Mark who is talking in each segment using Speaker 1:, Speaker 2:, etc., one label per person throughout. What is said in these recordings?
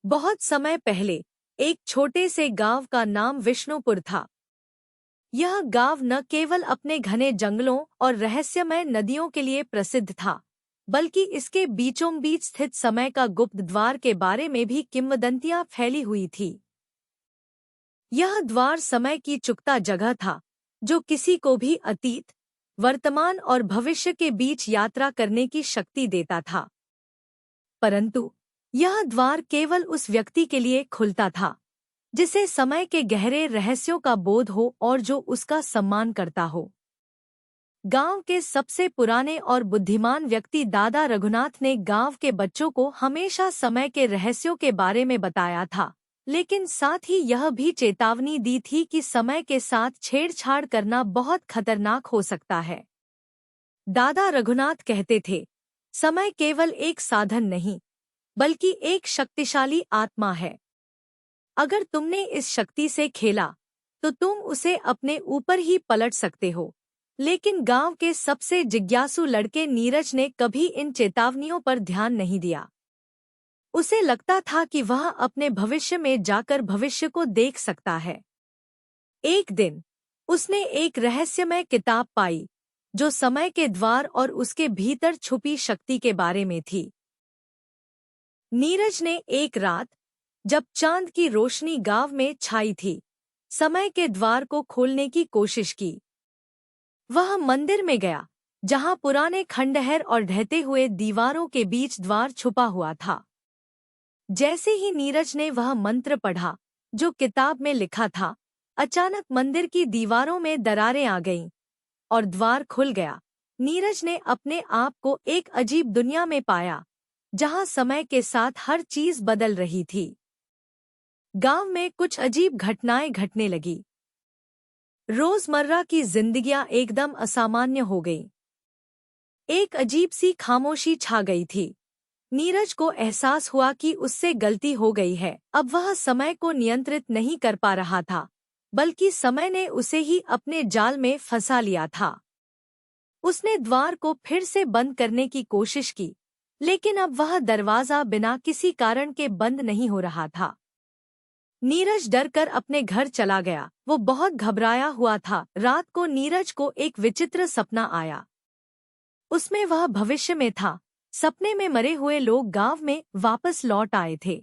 Speaker 1: बहुत समय पहले एक छोटे से गांव का नाम विष्णुपुर था। यह गांव न केवल अपने घने जंगलों और रहस्यमय नदियों के लिए प्रसिद्ध था, बल्कि इसके बीचों बीच स्थित समय का गुप्त द्वार के बारे में भी किंवदंतियां फैली हुई थी। यह द्वार समय की चुकता जगह था, जो किसी को भी अतीत, वर्तमान और भविष्य के बीच यात्रा करने की शक्ति देता था। परंतु यह द्वार केवल उस व्यक्ति के लिए खुलता था जिसे समय के गहरे रहस्यों का बोध हो और जो उसका सम्मान करता हो। गांव के सबसे पुराने और बुद्धिमान व्यक्ति दादा रघुनाथ ने गांव के बच्चों को हमेशा समय के रहस्यों के बारे में बताया था, लेकिन साथ ही यह भी चेतावनी दी थी कि समय के साथ छेड़छाड़ करना बहुत खतरनाक हो सकता है। दादा रघुनाथ कहते थे, समय केवल एक साधन नहीं, बल्कि एक शक्तिशाली आत्मा है। अगर तुमने इस शक्ति से खेला तो तुम उसे अपने ऊपर ही पलट सकते हो। लेकिन गांव के सबसे जिज्ञासु लड़के नीरज ने कभी इन चेतावनियों पर ध्यान नहीं दिया। उसे लगता था कि वह अपने भविष्य में जाकर भविष्य को देख सकता है। एक दिन उसने एक रहस्यमय किताब पाई जो समय के द्वार और उसके भीतर छुपी शक्ति के बारे में थी। नीरज ने एक रात, जब चांद की रोशनी गांव में छाई थी, समय के द्वार को खोलने की कोशिश की। वह मंदिर में गया, जहां पुराने खंडहर और ढहते हुए दीवारों के बीच द्वार छुपा हुआ था। जैसे ही नीरज ने वह मंत्र पढ़ा जो किताब में लिखा था, अचानक मंदिर की दीवारों में दरारें आ गईं और द्वार खुल गया। नीरज ने अपने आप को एक अजीब दुनिया में पाया, जहां समय के साथ हर चीज बदल रही थी। गांव में कुछ अजीब घटनाएं घटने लगी। रोजमर्रा की जिंदगियां एकदम असामान्य हो गईं। एक अजीब सी खामोशी छा गई थी। नीरज को एहसास हुआ कि उससे गलती हो गई है। अब वह समय को नियंत्रित नहीं कर पा रहा था, बल्कि समय ने उसे ही अपने जाल में फंसा लिया था। उसने द्वार को फिर से बंद करने की कोशिश की, लेकिन अब वह दरवाजा बिना किसी कारण के बंद नहीं हो रहा था। नीरज डरकर अपने घर चला गया। वो बहुत घबराया हुआ था। रात को नीरज को एक विचित्र सपना आया। उसमें वह भविष्य में था। सपने में मरे हुए लोग गांव में वापस लौट आए थे।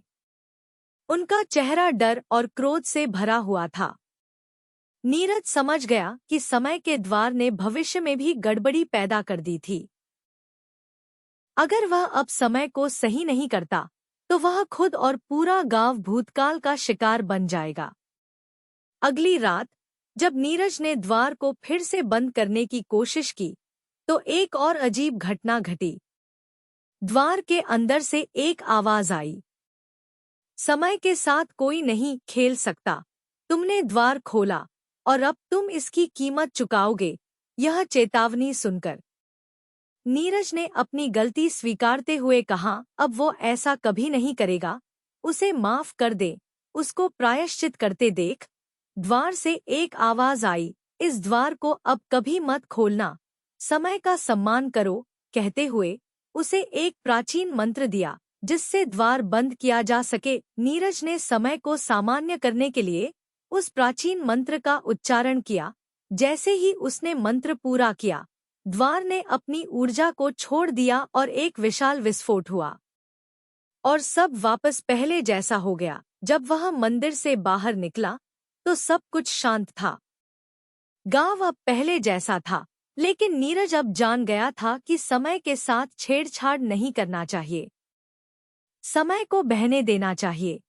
Speaker 1: उनका चेहरा डर और क्रोध से भरा हुआ था। नीरज समझ गया कि समय के द्वार ने भविष्य में भी गड़बड़ी पैदा कर दी थी। अगर वह अब समय को सही नहीं करता तो वह खुद और पूरा गांव भूतकाल का शिकार बन जाएगा। अगली रात जब नीरज ने द्वार को फिर से बंद करने की कोशिश की, तो एक और अजीब घटना घटी। द्वार के अंदर से एक आवाज आई, समय के साथ कोई नहीं खेल सकता। तुमने द्वार खोला और अब तुम इसकी कीमत चुकाओगे। यह चेतावनी सुनकर नीरज ने अपनी गलती स्वीकारते हुए कहा, अब वो ऐसा कभी नहीं करेगा। उसे माफ कर दे, उसको प्रायश्चित करते देख। द्वार से एक आवाज आई, इस द्वार को अब कभी मत खोलना, समय का सम्मान करो। कहते हुए उसे एक प्राचीन मंत्र दिया जिससे द्वार बंद किया जा सके। नीरज ने समय को सामान्य करने के लिए उस प्राचीन मंत्र का उच्चारण किया। जैसे ही उसने मंत्र पूरा किया, द्वार ने अपनी ऊर्जा को छोड़ दिया और एक विशाल विस्फोट हुआ और सब वापस पहले जैसा हो गया। जब वह मंदिर से बाहर निकला तो सब कुछ शांत था। गांव अब पहले जैसा था, लेकिन नीरज अब जान गया था कि समय के साथ छेड़छाड़ नहीं करना चाहिए। समय को बहने देना चाहिए,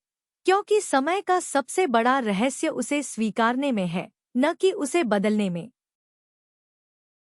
Speaker 1: क्योंकि समय का सबसे बड़ा रहस्य उसे स्वीकारने में है, न कि उसे बदलने में।